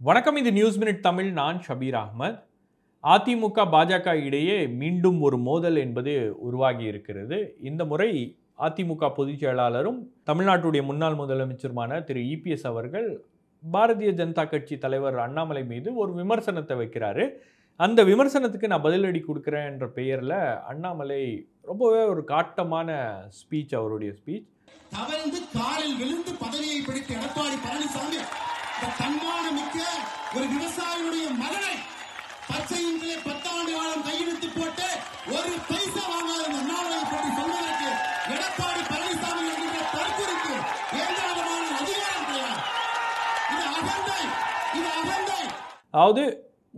வணக்கம். இது news Minute Tamil. நான் ஷபீர் அகமது. அதிமுக பாஜக இடையே மீண்டும் ஒரு மோதல் என்பது உருவாகி இருக்கிறது. இந்த முறை அதிமுக பொதுச் செயலாளரும் தமிழ்நாட்டுடைய முன்னாள் முதலமைச்சருமான திரு இபிஎஸ் அவர்கள் பாரதிய ஜனதா கட்சி தலைவர் அண்ணாமலை மீது ஒரு விமர்சனத்தை வைக்கிறாரு. அந்த விமர்சனத்துக்கு நான் பதிலடி கொடுக்குறேன் என்ற பெயரில் அண்ணாமலை ரொம்பவே ஒரு காட்டமான ஸ்பீச், அவருடைய ஸ்பீச். தவழ்ந்து காலில் விழுந்து பதவியை பிடித்த எடப்பாடி பழனிசாமி தன்மானமிக்க ஒரு விவசாயியுடைய மகனை பச்சையின்களே 10 ஆண்டு காலம் கையெழுத்து போட்டு ஒரு பைசா வாங்காத அண்ணாமலை பற்றி சொல்வதற்கு எடப்பாடி பழனிசாமி என்கிற தற்கொலைக்கு எந்த விதமான அதிகாரம் கிடையாது. இது அகந்தை, இது அகந்தை. அதாவது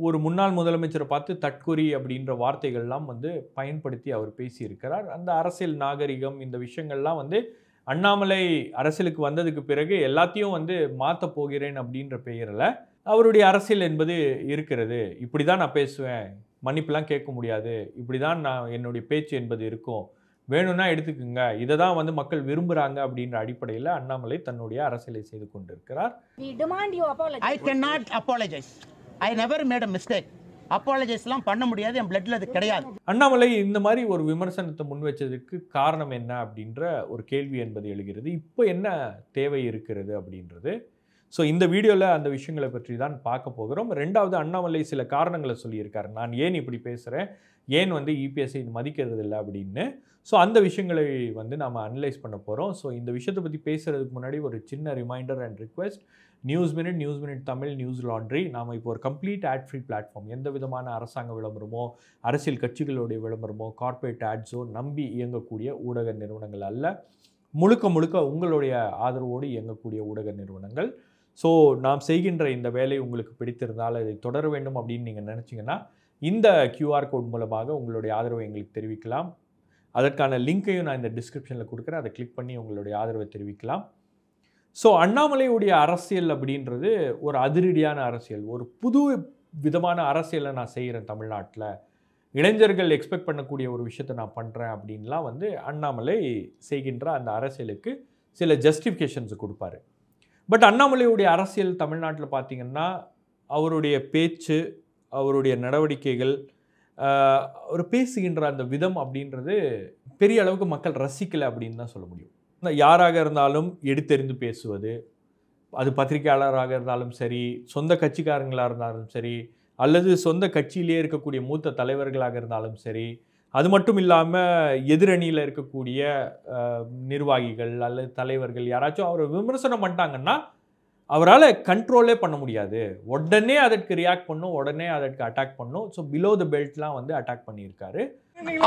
ஒரு முன்னாள் முதலமைச்சரை பார்த்து தற்கொலை அப்படின்ற வார்த்தைகள்லாம் பயன்படுத்தி அவர் பேசியிருக்கிறார். அந்த அரசியல் நாகரிகம், இந்த விஷயங்கள்லாம் அண்ணாமலை அரசியலுக்கு வந்ததுக்கு பிறகு எல்லாத்தையும் மாற்ற போகிறேன் அப்படின்ற பெயரில் அவருடைய அரசியல் என்பது இருக்கிறது. இப்படி தான் நான் பேசுவேன், மன்னிப்புலாம் கேட்க முடியாது, இப்படி தான் நான் என்னுடைய பேச்சு என்பது இருக்கும், வேணும்னா எடுத்துக்குங்க, இதை தான் மக்கள் விரும்புகிறாங்க அப்படின்ற அடிப்படையில் அண்ணாமலை தன்னுடைய அரசியலை செய்து கொண்டிருக்கிறார். I cannot apologize. I never made a mistake. அப்பாலஜைஸ்லாம் பண்ண முடியாது, என் பிளட்ல அது கிடையாது. அண்ணாமலை இந்த மாதிரி ஒரு விமர்சனத்தை முன் வச்சதுக்கு காரணம் என்ன அப்படின்ற ஒரு கேள்வி என்பது எழுகிறது. இப்போ என்ன தேவை இருக்கிறது அப்படின்றது. ஸோ இந்த வீடியோவில் அந்த விஷயங்களை பற்றி தான் பார்க்க போகிறோம். ரெண்டாவது, அண்ணாமலை சில காரணங்களை சொல்லியிருக்காரு. நான் ஏன் இப்படி பேசுகிறேன், ஏன் இபிஎஸ்ஐ மதிக்கிறது இல்லை அப்படின்னு. ஸோ அந்த விஷயங்களை நாம் அனலைஸ் பண்ண போகிறோம். ஸோ இந்த விஷயத்தை பற்றி பேசுகிறதுக்கு முன்னாடி ஒரு சின்ன reminder and request. News Minute Tamil, News Laundry. நாம் இப்போ ஒரு கம்ப்ளீட் ஆட் ஃப்ரீ பிளாட்ஃபார்ம். எந்த விதமான அரசாங்க விளம்பரமோ, அரசியல் கட்சிகளுடைய விளம்பரமோ, கார்ப்பரேட் ஆட்ஸோ நம்பி இயங்கக்கூடிய ஊடக நிறுவனங்கள் அல்ல. முழுக்க உங்களுடைய ஆதரவோடு இயங்கக்கூடிய ஊடக நிறுவனங்கள். ஸோ நாம் செய்கின்ற இந்த வேலை உங்களுக்கு பிடித்திருந்தால் இதை தொடர வேண்டும் அப்படின்னு நீங்கள் நினச்சிங்கன்னா இந்த QR கோட் மூலமாக உங்களுடைய ஆதரவை எங்களுக்கு தெரிவிக்கலாம். அதற்கான லிங்க்கையும் நான் இந்த டிஸ்கிரிப்ஷனில் கொடுக்குறேன். அதை கிளிக் பண்ணி உங்களுடைய ஆதரவை தெரிவிக்கலாம். ஸோ அண்ணாமலையுடைய அரசியல் அப்படின்றது ஒரு அதிரடியான அரசியல், ஒரு புது விதமான அரசியலை நான் செய்கிறேன் தமிழ்நாட்டில், இளைஞர்கள் எக்ஸ்பெக்ட் பண்ணக்கூடிய ஒரு விஷயத்தை நான் பண்ணுறேன் அப்படின்லாம் அண்ணாமலை செய்கின்ற அந்த அரசியலுக்கு சில ஜஸ்டிஃபிகேஷன்ஸ் கொடுப்பாரு. பட் அண்ணாமலையுடைய அரசியல் தமிழ்நாட்டில் பார்த்திங்கன்னா அவருடைய பேச்சு, அவருடைய நடவடிக்கைகள், அவர் பேசுகின்ற அந்த விதம் அப்படின்றது பெரிய அளவுக்கு மக்கள் ரசிக்கலை அப்படின்னு தான் சொல்ல முடியும். யாராக இருந்தாலும் எடுத்தெறிந்து பேசுவது, அது பத்திரிகையாளராக இருந்தாலும் சரி, சொந்த கட்சிக்காரங்களாக இருந்தாலும் சரி, அல்லது சொந்த கட்சியிலே இருக்கக்கூடிய மூத்த தலைவர்களாக இருந்தாலும் சரி, அது மட்டும் இல்லாமல் எதிரணியில் இருக்கக்கூடிய நிர்வாகிகள் அல்லது தலைவர்கள் யாராச்சும் அவரை விமர்சனம் பண்ணிட்டாங்கன்னா அவரால் கண்ட்ரோலே பண்ண முடியாது. உடனே அதற்கு ரியாக்ட் பண்ணும், உடனே அதற்கு அட்டாக் பண்ணும். ஸோ பிலோ த பெல்ட்லாம் அட்டாக் பண்ணியிருக்காரு.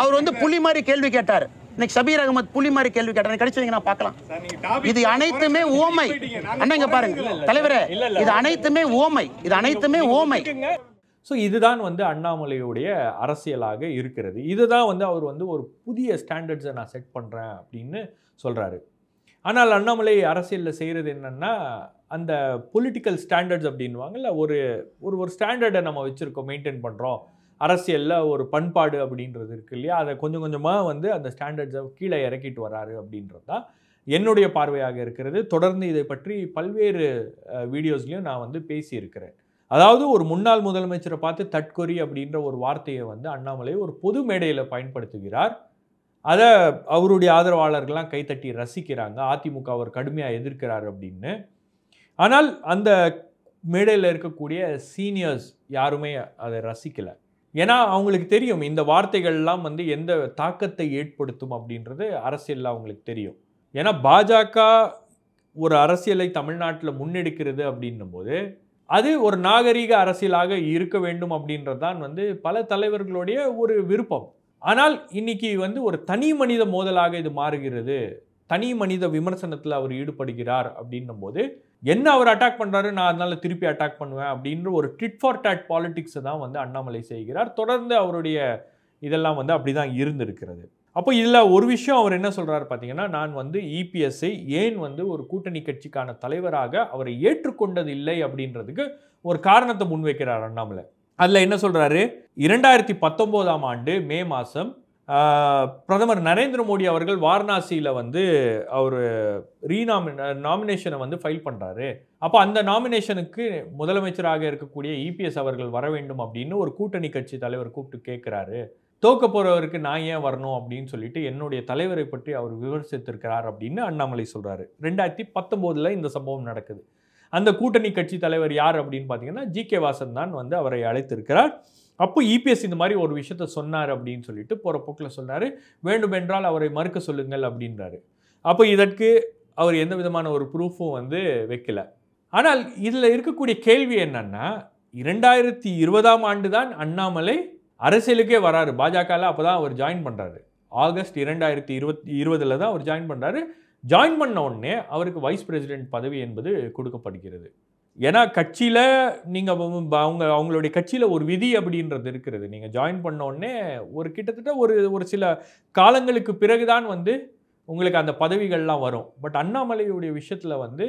அவர் புலி மாதிரி கேள்வி கேட்டார். இன்னைக்கு ஷபீர் அகமது புலி மாதிரி கேள்வி கேட்டார். கிடைச்சவங்க நான் பார்க்கலாம். இது அனைத்துமே ஓமை. அண்ணங்க பாருங்க தலைவரே, இது அனைத்துமே ஓமை, இது அனைத்துமே ஓமை. ஸோ இதுதான் அண்ணாமலையுடைய அரசியலாக இருக்கிறது. இதுதான் அவர் ஒரு புதிய ஸ்டாண்டர்ட்ஸை நான் செட் பண்ணுறேன் அப்படின்னு சொல்கிறாரு. ஆனால் அண்ணாமலை அரசியலில் செய்கிறது என்னென்னா, அந்த பொலிட்டிக்கல் ஸ்டாண்டர்ட்ஸ் அப்படின்வாங்கல்ல, ஒரு ஒரு ஸ்டாண்டர்டை நம்ம வச்சுருக்கோம், மெயின்டைன் பண்ணுறோம். அரசியலில் ஒரு பண்பாடு அப்படின்றது இருக்குது இல்லையா, அதை கொஞ்சம் கொஞ்சமாக அந்த ஸ்டாண்டர்ட்ஸை கீழே இறக்கிட்டு வராரு அப்படின்றது தான் என்னுடைய பார்வையாக இருக்கிறது. தொடர்ந்து இதை பற்றி பல்வேறு வீடியோஸ்லையும் நான் பேசியிருக்கிறேன். அதாவது ஒரு முன்னாள் முதலமைச்சரை பார்த்து தற்கொலை அப்படின்ற ஒரு வார்த்தையை அண்ணாமலை ஒரு பொது மேடையில் பயன்படுத்துகிறார். அதை அவருடைய ஆதரவாளர்கள்லாம் கைத்தட்டி ரசிக்கிறாங்க. அதிமுக அவர் கடுமையாக எதிர்க்கிறார் அப்படின்னு. ஆனால் அந்த மேடையில் இருக்கக்கூடிய சீனியர்ஸ் யாருமே அதை ரசிக்கலை. ஏன்னா அவங்களுக்கு தெரியும் இந்த வார்த்தைகள்லாம் எந்த தாக்கத்தை ஏற்படுத்தும் அப்படின்றது அரசியலில் அவங்களுக்கு தெரியும். ஏன்னா பாஜக ஒரு அரசியலை தமிழ்நாட்டில் முன்னெடுக்கிறது அப்படின்னும் போது அது ஒரு நாகரீக அரசியலாக இருக்க வேண்டும் அப்படின்றது தான் பல தலைவர்களுடைய ஒரு விருப்பம். ஆனால் இன்னைக்கு ஒரு தனி மனித மோதலாக இது மாறுகிறது. தனி மனித விமர்சனத்தில் அவர் ஈடுபடுகிறார் அப்படின்னும் போது என்ன அவர் அட்டாக் பண்ணுறாரு, நான் அதனால திருப்பி அட்டாக் பண்ணுவேன் அப்படின்ற ஒரு டிட் ஃபார் டேட் பாலிடிக்ஸை தான் அண்ணாமலை செய்கிறார். தொடர்ந்து அவருடைய இதெல்லாம் அப்படி தான் இருந்திருக்கிறது. அப்போ இதில் ஒரு விஷயம் அவர் என்ன சொல்கிறார் பார்த்தீங்கன்னா, நான் இபிஎஸ்ஐ ஏன் ஒரு கூட்டணி கட்சிக்கான தலைவராக அவரை ஏற்றுக்கொண்டது இல்லை அப்படின்றதுக்கு ஒரு காரணத்தை முன்வைக்கிறார் அண்ணாமலை. அதில் என்ன சொல்கிறாரு, 2019ஆம் ஆண்டு மே மாதம் பிரதமர் நரேந்திர மோடி அவர்கள் வாரணாசியில் அவர் நாமினேஷனை ஃபைல் பண்ணுறாரு. அப்போ அந்த நாமினேஷனுக்கு முதலமைச்சராக இருக்கக்கூடிய இபிஎஸ் அவர்கள் வர வேண்டும் அப்படின்னு ஒரு கூட்டணி கட்சி தலைவர் கூப்பிட்டு கேட்குறாரு. தோக்க போறவருக்கு நான் ஏன் வரணும் அப்படின்னு சொல்லிட்டு என்னுடைய தலைவரை பற்றி அவர் விமர்சித்திருக்கிறார் அப்படின்னு அண்ணாமலை சொல்றாரு. 2019 இந்த சம்பவம் நடக்குது. அந்த கூட்டணி கட்சி தலைவர் யார் அப்படின்னு பார்த்தீங்கன்னா ஜி.கே. வாசன் தான் வந்து அவரை அழைத்திருக்கிறார். அப்போ இபிஎஸ் இந்த மாதிரி ஒரு விஷயத்த சொன்னார் அப்படின்னு சொல்லிட்டு போகிற போக்கில் சொன்னார். வேண்டுமென்றால் அவரை மறுக்க சொல்லுங்கள் அப்படின்றாரு. அப்போ இதற்கு அவர் எந்த விதமான ஒரு ப்ரூஃபும் வந்து வைக்கல. ஆனால் இதில் இருக்கக்கூடிய கேள்வி என்னன்னா 2020ஆம் ஆண்டு தான் அண்ணாமலை அரசியலுக்கே வராரு. பாஜகவில் அப்போ தான் அவர் ஜாயின் பண்ணுறாரு. ஆகஸ்ட் 2020 தான் அவர் ஜாயின் பண்ணுறாரு. ஜாயின் பண்ண உடனே அவருக்கு வைஸ் பிரசிடென்ட் பதவி என்பது கொடுக்கப்படுகிறது. ஏன்னா கட்சியில் நீங்கள் அவங்களுடைய கட்சியில் ஒரு விதி அப்படின்றது இருக்கிறது. நீங்கள் ஜாயின் பண்ண உடனே ஒரு கிட்டத்தட்ட ஒரு சில காலங்களுக்கு பிறகுதான் வந்து உங்களுக்கு அந்த பதவிகள்லாம் வரும். பட் அண்ணாமலையுடைய விஷயத்தில் வந்து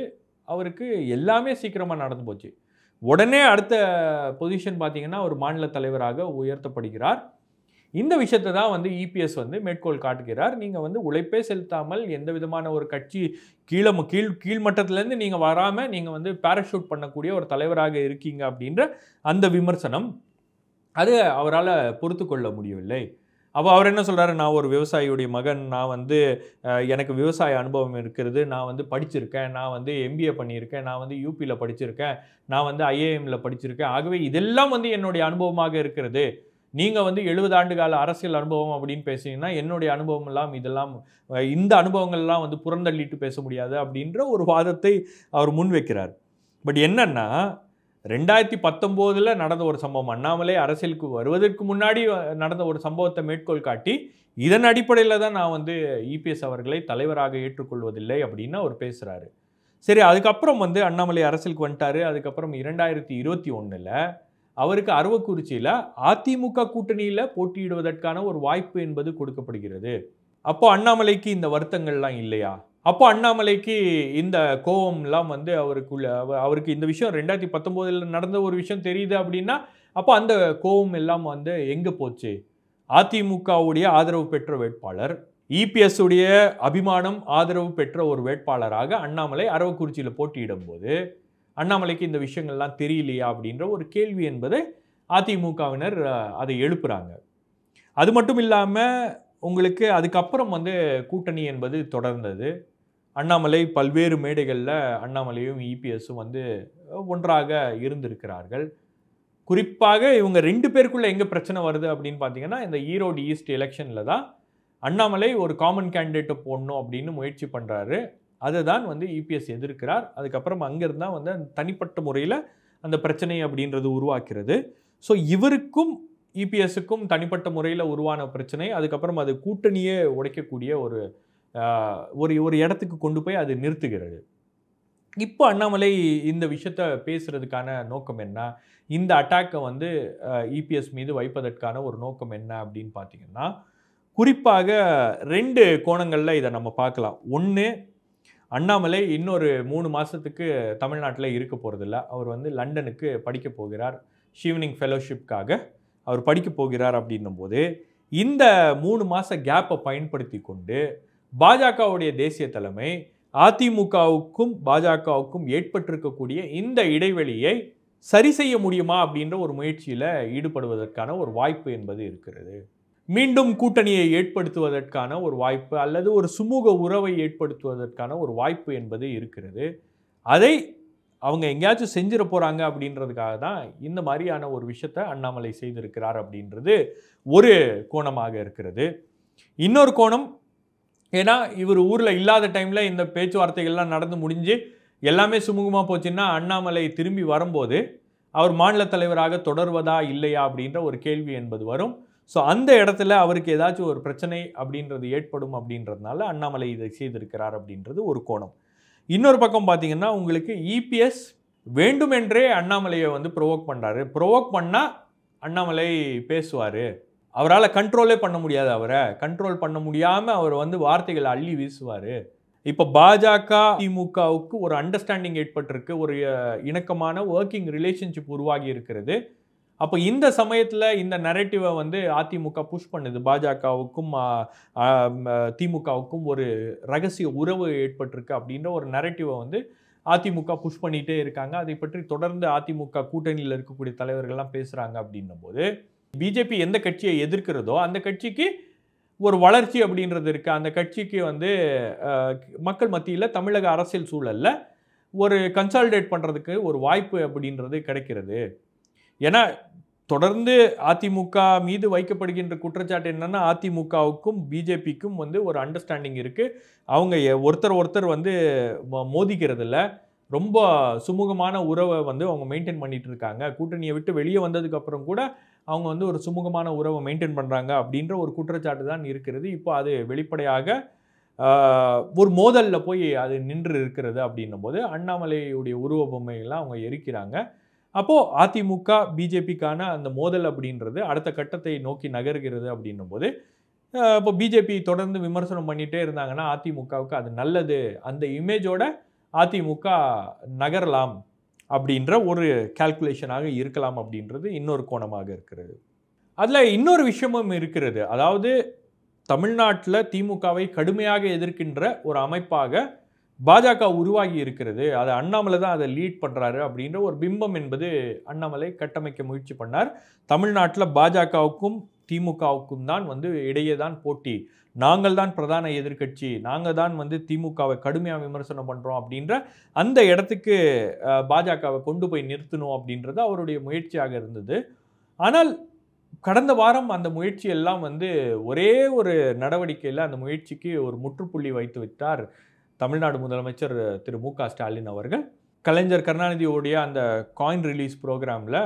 அவருக்கு எல்லாமே சீக்கிரமாக நடந்து போச்சு. உடனே அடுத்த பொசிஷன் பார்த்தீங்கன்னா ஒரு மாநில தலைவராக உயர்த்தப்படுகிறார். இந்த விஷயத்தை தான் வந்து இபிஎஸ் வந்து மேற்கோள் காட்டுகிறார். நீங்கள் வந்து உழைப்பே செலுத்தாமல் எந்த விதமான ஒரு கட்சி கீழ்மட்டத்திலேருந்து நீங்கள் வராமல் நீங்கள் வந்து பேராஷூட் பண்ணக்கூடிய ஒரு தலைவராக இருக்கீங்க அப்படின்ற அந்த விமர்சனம் அது அவரால் பொறுத்து கொள்ள முடியவில்லை. அப்போ அவர் என்ன சொல்கிறாரு, நான் ஒரு விவசாயியுடைய மகன், நான் வந்து எனக்கு விவசாய அனுபவம் இருக்கிறது, நான் வந்து படிச்சிருக்கேன், நான் வந்து எம்பிஏ பண்ணியிருக்கேன், நான் வந்து யூபியில் படிச்சிருக்கேன், நான் வந்து ஐஏஎம்மில் படிச்சிருக்கேன், ஆகவே இதெல்லாம் வந்து என்னுடைய அனுபவமாக இருக்கிறது. நீங்கள் வந்து 70 ஆண்டு கால அரசியல் அனுபவம் அப்படின்னு பேசிங்கன்னா என்னுடைய அனுபவம் எல்லாம் இதெல்லாம் இந்த அனுபவங்கள்லாம் வந்து புறந்தள்ளிட்டு பேச முடியாது அப்படின்ற ஒரு வாதத்தை அவர் முன்வைக்கிறார். பட் என்னன்னா 2019 நடந்த ஒரு சம்பவம், அண்ணாமலை அரசியலுக்கு வருவதற்கு முன்னாடி நடந்த ஒரு சம்பவத்தை மேற்கோள் காட்டி இதன் அடிப்படையில் தான் நான் வந்து இபிஎஸ் அவர்களை தலைவராக ஏற்றுக்கொள்வதில்லை அப்படின்னு அவர் பேசுகிறாரு. சரி, அதுக்கப்புறம் வந்து அண்ணாமலை அரசியலுக்கு வந்துட்டாரு. அதுக்கப்புறம் 2021 அவருக்கு அரவக்குறிச்சியில் அதிமுக கூட்டணியில் போட்டியிடுவதற்கான ஒரு வாய்ப்பு என்பது கொடுக்கப்படுகிறது. அப்போ அண்ணாமலைக்கு இந்த வருத்தங்கள்லாம் இல்லையா? அப்போ அண்ணாமலைக்கு இந்த கோபம்லாம் வந்து அவருக்கு இந்த விஷயம் 2019 நடந்த ஒரு விஷயம் தெரியுது அப்படின்னா அப்போ அந்த கோபம் எல்லாம் வந்து எங்கே போச்சு? அதிமுகவுடைய ஆதரவு பெற்ற வேட்பாளர், இபிஎஸ் உடைய அபிமானம் ஆதரவு பெற்ற ஒரு வேட்பாளராக அண்ணாமலை அரவக்குறிச்சியில் போட்டியிடும் போது அண்ணாமலைக்கு இந்த விஷயங்கள்லாம் தெரியலையா அப்படின்ற ஒரு கேள்வி என்பதை அதிமுகவினர் அதை எழுப்புறாங்க. அது மட்டும் இல்லாமல் உங்களுக்கு அதுக்கப்புறம் வந்து கூட்டணி என்பது தொடர்ந்தது. அண்ணாமலை பல்வேறு மேடைகளில் அண்ணாமலையும் இபிஎஸும் வந்து ஒன்றாக இருந்திருக்கிறார்கள். குறிப்பாக இவங்க 2 பேருக்குள்ள எங்கே பிரச்சனை வருது அப்படின்னு பார்த்தீங்கன்னா இந்த ஈரோடு ஈஸ்ட் எலெக்ஷனில் தான் அண்ணாமலை ஒரு காமன் கேண்டிடேட்டை போடணும் அப்படின்னு முயற்சி பண்ணுறாரு. அதுதான் வந்து இபிஎஸ் எதிர்க்கிறார். அதுக்கப்புறம் அங்கேருந்தா வந்து தனிப்பட்ட முறையில் அந்த பிரச்சனை அப்படின்றது உருவாக்கிறது. ஸோ இவருக்கும் இபிஎஸ்ஸுக்கும் தனிப்பட்ட முறையில் உருவான பிரச்சனை அதுக்கப்புறம் அது கூட்டணியே உடைக்கக்கூடிய ஒரு இடத்துக்கு கொண்டு போய் அது நிறுத்துகிறது. இப்போ அண்ணாமலை இந்த விஷயத்தை பேசுறதுக்கான நோக்கம் என்ன, இந்த அட்டாக்கை வந்து இபிஎஸ் மீது வைப்பதற்கான ஒரு நோக்கம் என்ன அப்படின்னு பார்த்தீங்கன்னா குறிப்பாக 2 கோணங்களில் இதை நம்ம பார்க்கலாம். ஒன்று, அண்ணாமலை இன்னொரு 3 மாதத்துக்கு தமிழ்நாட்டில் இருக்க போகிறதில்ல. அவர் வந்து லண்டனுக்கு படிக்க போகிறார். ஷீவனிங் ஃபெலோஷிப்காக அவர் படிக்க போகிறார் அப்படின்னும் போது இந்த 3 மாத கேப்பை பயன்படுத்தி கொண்டு பாஜகவுடைய தேசிய தலைமை அதிமுகவுக்கும் பாஜகவுக்கும் ஏற்பட்டிருக்கக்கூடிய இந்த இடைவெளியை சரி செய்ய முடியுமா அப்படின்ற ஒரு முயற்சியில் ஈடுபடுவதற்கான ஒரு வாய்ப்பு என்பது இருக்கிறது. மீண்டும் கூட்டணியை ஏற்படுத்துவதற்கான ஒரு வாய்ப்பு அல்லது ஒரு சுமூக உறவை ஏற்படுத்துவதற்கான ஒரு வாய்ப்பு என்பது இருக்கிறது. அதை அவங்க எங்கேயாச்சும் செஞ்சிட போகிறாங்க அப்படின்றதுக்காக தான் இந்த மாதிரியான ஒரு விஷயத்தை அண்ணாமலை செய்திருக்கிறார் அப்படின்றது ஒரு கோணமாக இருக்கிறது. இன்னொரு கோணம், ஏன்னா இவர் ஊரில் இல்லாத டைமில் இந்த பேச்சுவார்த்தைகள்லாம் நடந்து முடிஞ்சு எல்லாமே சுமூகமாக போச்சுன்னா அண்ணாமலை திரும்பி வரும்போது அவர் மாநில தலைவராக தொடர்வதா இல்லையா அப்படின்ற ஒரு கேள்வி என்பது வரும். ஸோ அந்த இடத்துல அவருக்கு ஏதாச்சும் ஒரு பிரச்சனை அப்படின்றது ஏற்படும் அப்படின்றதுனால அண்ணாமலை இதை செய்திருக்கிறார் அப்படின்றது ஒரு கோணம். இன்னொரு பக்கம் பார்த்தீங்கன்னா உங்களுக்கு இபிஎஸ் வேண்டுமென்றே அண்ணாமலையை வந்து ப்ரொவோக் பண்ணுறாரு. ப்ரொவோக் பண்ணால் அண்ணாமலை பேசுவார், அவரால் கண்ட்ரோலே பண்ண முடியாது, அவரை கண்ட்ரோல் பண்ண முடியாமல் அவர் வந்து வார்த்தைகளை அள்ளி வீசுவார். இப்போ பாஜக திமுகவுக்கு ஒரு அண்டர்ஸ்டாண்டிங் ஏற்பட்டிருக்கு, ஒரு இணக்கமான ஒர்க்கிங் ரிலேஷன்ஷிப் உருவாகி இருக்கிறது. அப்போ இந்த சமயத்தில் இந்த நரேட்டிவை வந்து அதிமுக புஷ் பண்ணுது. பாஜகவுக்கும் திமுகவுக்கும் ஒரு ரகசிய உறவு ஏற்பட்டிருக்கு அப்படின்ற ஒரு நரேட்டிவை வந்து அதிமுக புஷ் பண்ணிகிட்டே இருக்காங்க. அதை பற்றி தொடர்ந்து அதிமுக கூட்டணியில் இருக்கக்கூடிய தலைவர்கள்லாம் பேசுகிறாங்க. அப்படின்னும் போது பிஜேபி எந்த கட்சியை எதிர்க்கிறதோ அந்த கட்சிக்கு ஒரு வளர்ச்சி அப்படின்றது இருக்குது. அந்த கட்சிக்கு வந்து மக்கள் மத்தியில் தமிழக அரசியல் சூழலில் ஒரு கன்சாலிடேட் பண்ணுறதுக்கு ஒரு வாய்ப்பு அப்படின்றது கிடைக்கிறது. ஏன்னா தொடர்ந்து அதிமுக மீது வைக்கப்படுகின்ற குற்றச்சாட்டு என்னன்னா, அதிமுகவுக்கும் பிஜேபிக்கும் வந்து ஒரு அண்டர்ஸ்டாண்டிங் இருக்குது. அவங்க ஒருத்தர் வந்து மோதிக்கிறது இல்லை. ரொம்ப சுமூகமான உறவை வந்து அவங்க மெயின்டைன் பண்ணிட்டு இருக்காங்க. கூட்டணியை விட்டு வெளியே வந்ததுக்கு அப்புறம் கூட அவங்க வந்து ஒரு சுமூகமான உறவை மெயின்டைன் பண்ணுறாங்க அப்படின்ற ஒரு குற்றச்சாட்டு தான் இருக்கிறது. இப்போ அது வெளிப்படையாக ஒரு மோதலில் போய் அது நின்று இருக்கிறது. அப்படின்னும் போது அண்ணாமலையுடைய உருவ பொம்மைகள்லாம் அவங்க எரிக்கிறாங்க. அப்போது அதிமுக பிஜேபிக்கான அந்த மோதல் அப்படின்றது அடுத்த கட்டத்தை நோக்கி நகர்கிறது. அப்படின்னும் போது இப்போ பிஜேபி தொடர்ந்து விமர்சனம் பண்ணிகிட்டே இருந்தாங்கன்னா அதிமுகவுக்கு அது நல்லது, அந்த இமேஜோட அதிமுக நகரலாம் அப்படின்ற ஒரு கால்குலேஷனாக இருக்கலாம் அப்படின்றது இன்னொரு கோணமாக இருக்கிறது. அதில் இன்னொரு விஷயமும் இருக்கிறது. அதாவது தமிழ்நாட்டில் திமுகவை கடுமையாக எதிர்க்கின்ற ஒரு அமைப்பாக பாஜக உருவாகி இருக்கிறது. அதை அண்ணாமலை தான் அதை லீட் பண்ணுறாரு அப்படின்ற ஒரு பிம்பம் என்பது அண்ணாமலை கட்டமைக்க முயற்சி பண்ணார். தமிழ்நாட்டில் பாஜகவுக்கும் திமுகவுக்கும் தான் வந்து இடையே தான் போட்டி, நாங்கள் தான் பிரதான எதிர்க்கட்சி, நாங்கள் தான் வந்து திமுகவை கடுமையாக விமர்சனம் பண்ணுறோம் அப்படின்ற அந்த இடத்துக்கு பாஜகவை கொண்டு போய் நிறுத்தணும் அப்படின்றது அவருடைய முயற்சியாக இருந்தது. ஆனால் கடந்த வாரம் அந்த முயற்சி எல்லாம் வந்து ஒரே ஒரு நடவடிக்கையில் அந்த முயற்சிக்கு ஒரு முற்றுப்புள்ளி வைத்து விட்டார் தமிழ்நாடு முதலமைச்சர் திரு மு.க. ஸ்டாலின் அவர்கள். கலைஞர் கருணாநிதியோடைய அந்த காயின் ரிலீஸ் ப்ரோக்ராமில்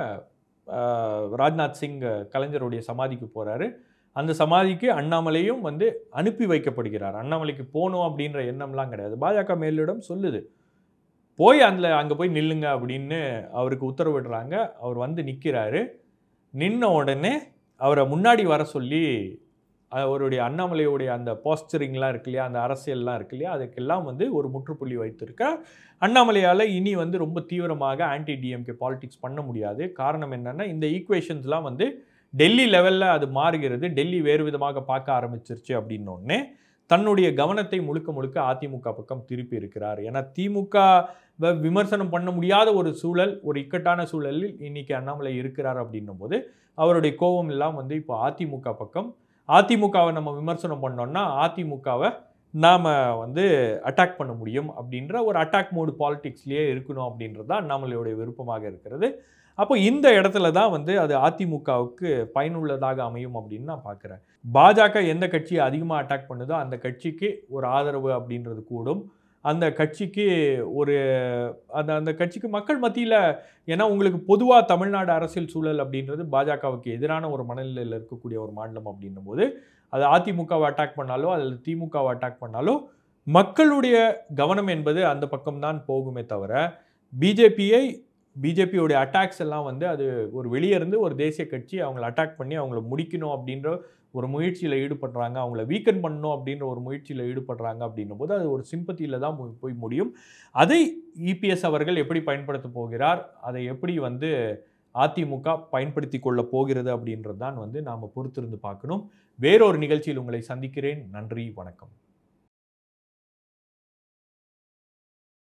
ராஜ்நாத் சிங் கலைஞருடைய சமாதிக்கு போகிறாரு. அந்த சமாதிக்கு அண்ணாமலையும் வந்து அனுப்பி வைக்கப்படுகிறார். அண்ணாமலைக்கு போகணும் அப்படின்ற எண்ணம்லாம் கிடையாது. பாஜக மேலிடம் சொல்லுது, போய் அங்கே போய் நில்லுங்க அப்படின்னு அவருக்கு உத்தரவிடுறாங்க. அவர் வந்து நிற்கிறாரு. நின்ன உடனே அவரை முன்னாடி வர சொல்லி அவருடைய அண்ணாமலையுடைய அந்த போஸ்டரிங்லாம் இருக்கு இல்லையா, அந்த அரசியல்லாம் இருக்கு இல்லையா, அதுக்கெல்லாம் வந்து ஒரு முற்றுப்புள்ளி வைத்திருக்க அண்ணாமலையால் இனி வந்து ரொம்ப தீவிரமாக ஆன்டி டிஎம்கே பாலிடிக்ஸ் பண்ண முடியாது. காரணம் என்னென்னா, இந்த ஈக்குவேஷன்ஸ்லாம் வந்து டெல்லி லெவலில் அது மாறுகிறது, டெல்லி வேறு விதமாக பார்க்க ஆரம்பிச்சிருச்சு அப்படின்னோடனே தன்னுடைய கவனத்தை முழுக்க முழுக்க அதிமுக பக்கம் திருப்பி இருக்கிறார். ஏன்னா திமுக விமர்சனம் பண்ண முடியாத ஒரு சூழல், ஒரு இக்கட்டான சூழலில் இன்னைக்கு அண்ணாமலை இருக்கிறார். அப்படின்னும் போது அவருடைய கோபம் எல்லாம் வந்து இப்போ அதிமுக பக்கம். அதிமுகவை நம்ம விமர்சனம் பண்ணோம்னா அதிமுகவை நாம் வந்து அட்டாக் பண்ண முடியும் அப்படின்ற ஒரு அட்டாக் மோடு பாலிடிக்ஸ்லேயே இருக்கணும் அப்படின்றது தான் அண்ணாமலையுடைய விருப்பமாக இருக்கிறது. அப்போ இந்த இடத்துல தான் வந்து அது அதிமுகவுக்கு பயனுள்ளதாக அமையும் அப்படின்னு நான் பார்க்குறேன். பாஜக எந்த கட்சியை அதிகமாக அட்டாக் பண்ணுதோ அந்த கட்சிக்கு ஒரு ஆதரவு அப்படின்றது கூடும். அந்த கட்சிக்கு ஒரு அந்த கட்சிக்கு மக்கள் மத்தியில், ஏன்னா உங்களுக்கு பொதுவாக தமிழ்நாடு அரசியல் சூழல் அப்படின்றது பாஜகவுக்கு எதிரான ஒரு மனநிலையில் இருக்கக்கூடிய ஒரு மாநிலம் அப்படின்னும் போது அது அதிமுகவை அட்டாக் பண்ணாலோ அல்லது திமுகவை அட்டாக் பண்ணாலோ மக்களுடைய கவனம் என்பது அந்த பக்கம்தான் போகுமே தவிர பிஜேபியோடைய அட்டாக்ஸ் எல்லாம் வந்து அது ஒரு வெளியே இருந்து ஒரு தேசிய கட்சி அவங்கள அட்டாக் பண்ணி அவங்கள முடிக்கணும் அப்படின்ற ஒரு முயற்சியில் ஈடுபடுறாங்க, அவங்கள வீக்கன் பண்ணணும் அப்படின்ற ஒரு முயற்சியில் ஈடுபடுறாங்க அப்படின்னும் போது அது ஒரு சிம்பத்தியில் தான் போய் முடியும். அதை இபிஎஸ் அவர்கள் எப்படி பயன்படுத்த போகிறார், அதை எப்படி வந்து அதிமுக பயன்படுத்தி கொள்ள போகிறது அப்படின்றது தான் வந்து நாம் பொறுத்திருந்து பார்க்கணும். வேறொரு நிகழ்ச்சியில் உங்களை சந்திக்கிறேன். நன்றி, வணக்கம்.